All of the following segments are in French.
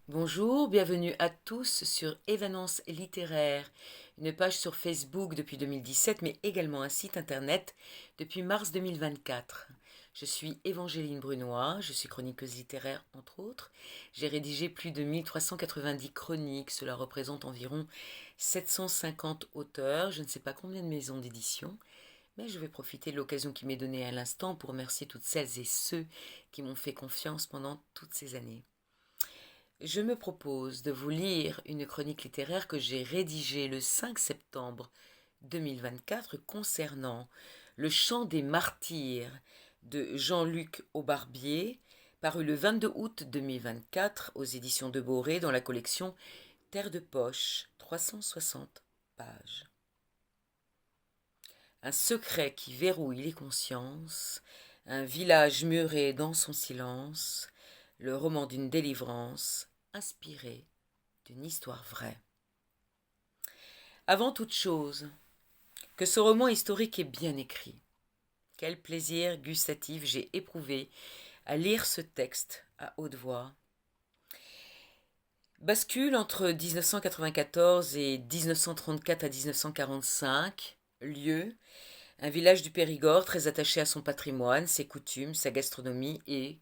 Bonjour, bienvenue à tous sur Évanescence littéraire, une page sur Facebook depuis 2017, mais également un site internet depuis mars 2024. Je suis Évangéline Brunois, je suis chroniqueuse littéraire entre autres. J'ai rédigé plus de 1390 chroniques, cela représente environ 750 auteurs, je ne sais pas combien de maisons d'édition, mais je vais profiter de l'occasion qui m'est donnée à l'instant pour remercier toutes celles et ceux qui m'ont fait confiance pendant toutes ces années. Je me propose de vous lire une chronique littéraire que j'ai rédigée le 5 septembre 2024 concernant Le chant des martyrs de Jean-Luc Aubarbier, paru le 22 août 2024 aux éditions de Boré dans la collection Terre de poche, 360 pages. Un secret qui verrouille les consciences, un village muré dans son silence, le roman d'une délivrance inspiré d'une histoire vraie. Avant toute chose, que ce roman historique est bien écrit. Quel plaisir gustatif j'ai éprouvé à lire ce texte à haute voix. Bascule entre 1994 et 1934 à 1945, lieu, un village du Périgord très attaché à son patrimoine, ses coutumes, sa gastronomie et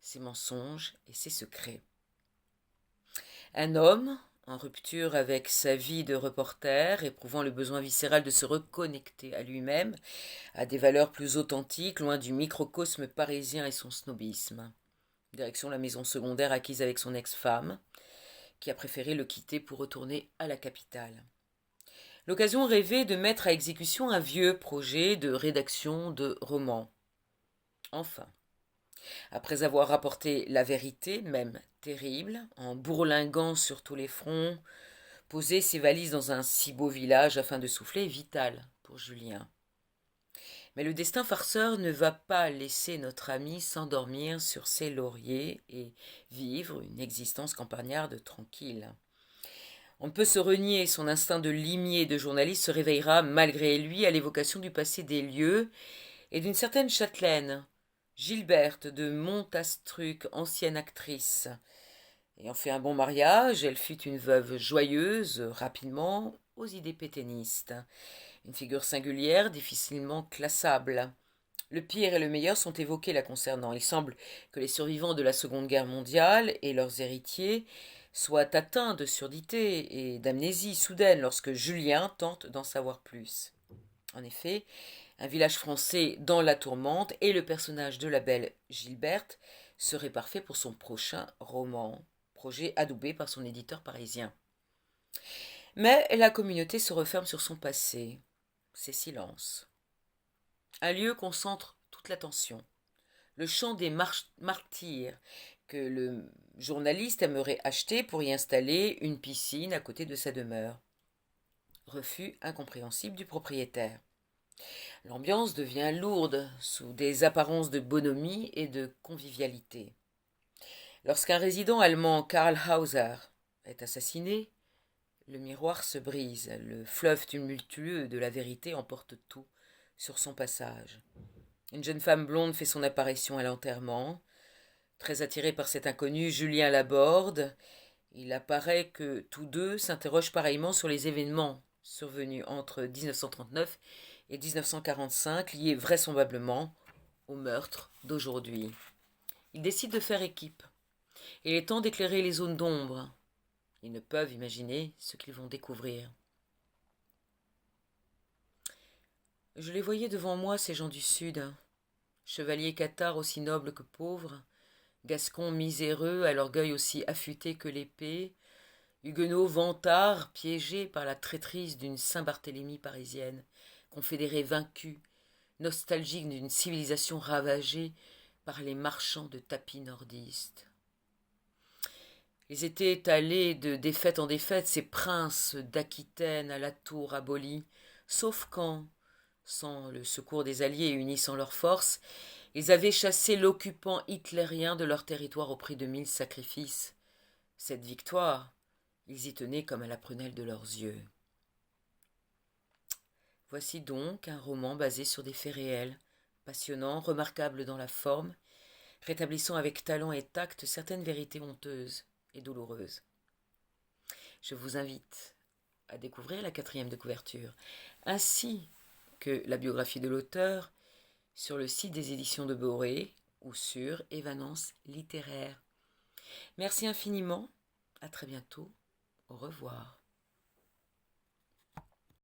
ses mensonges et ses secrets. Un homme, en rupture avec sa vie de reporter, éprouvant le besoin viscéral de se reconnecter à lui-même, à des valeurs plus authentiques, loin du microcosme parisien et son snobisme. Direction la maison secondaire acquise avec son ex-femme, qui a préféré le quitter pour retourner à la capitale. L'occasion rêvée de mettre à exécution un vieux projet de rédaction de roman. Enfin, après avoir rapporté la vérité, même terrible, en bourlinguant sur tous les fronts, poser ses valises dans un si beau village afin de souffler est vital pour Julien. Mais le destin farceur ne va pas laisser notre ami s'endormir sur ses lauriers et vivre une existence campagnarde tranquille. On ne peut se renier, son instinct de limier et de journaliste se réveillera malgré lui à l'évocation du passé des lieux et d'une certaine châtelaine, Gilberte de Montastruc, ancienne actrice. Ayant fait un bon mariage, elle fut une veuve joyeuse, rapidement, aux idées pétainistes. Une figure singulière, difficilement classable. Le pire et le meilleur sont évoqués la concernant. Il semble que les survivants de la Seconde Guerre mondiale et leurs héritiers soient atteints de surdité et d'amnésie soudaine lorsque Julien tente d'en savoir plus. En effet, un village français dans la tourmente et le personnage de la belle Gilberte serait parfait pour son prochain roman, projet adoubé par son éditeur parisien. Mais la communauté se referme sur son passé, ses silences. Un lieu concentre toute l'attention. Le champ des martyrs que le journaliste aimerait acheter pour y installer une piscine à côté de sa demeure. Refus incompréhensible du propriétaire. L'ambiance devient lourde sous des apparences de bonhomie et de convivialité. Lorsqu'un résident allemand, Karl Hauser, est assassiné, le miroir se brise, le fleuve tumultueux de la vérité emporte tout sur son passage. Une jeune femme blonde fait son apparition à l'enterrement. Très attiré par cet inconnu, Julien l'aborde. Il apparaît que tous deux s'interrogent pareillement sur les événements survenus entre 1939 et 1945, liés vraisemblablement au meurtre d'aujourd'hui. Ils décident de faire équipe. Il est temps d'éclairer les zones d'ombre. Ils ne peuvent imaginer ce qu'ils vont découvrir. Je les voyais devant moi, ces gens du Sud, chevaliers cathares aussi nobles que pauvres, gascons miséreux à l'orgueil aussi affûté que l'épée, huguenots vantards piégés par la traîtrise d'une Saint-Barthélemy parisienne, confédérés vaincus, nostalgiques d'une civilisation ravagée par les marchands de tapis nordistes. Ils étaient allés de défaite en défaite, ces princes d'Aquitaine à la tour abolie, sauf quand, sans le secours des Alliés et unissant leurs forces, ils avaient chassé l'occupant hitlérien de leur territoire au prix de 1000 sacrifices. Cette victoire, ils y tenaient comme à la prunelle de leurs yeux. Voici donc un roman basé sur des faits réels, passionnant, remarquable dans la forme, rétablissant avec talent et tact certaines vérités honteuses. et douloureuse. Je vous invite à découvrir la 4e de couverture, ainsi que la biographie de l'auteur sur le site des éditions de Boré ou sur Évanance littéraire. Merci infiniment, à très bientôt, au revoir.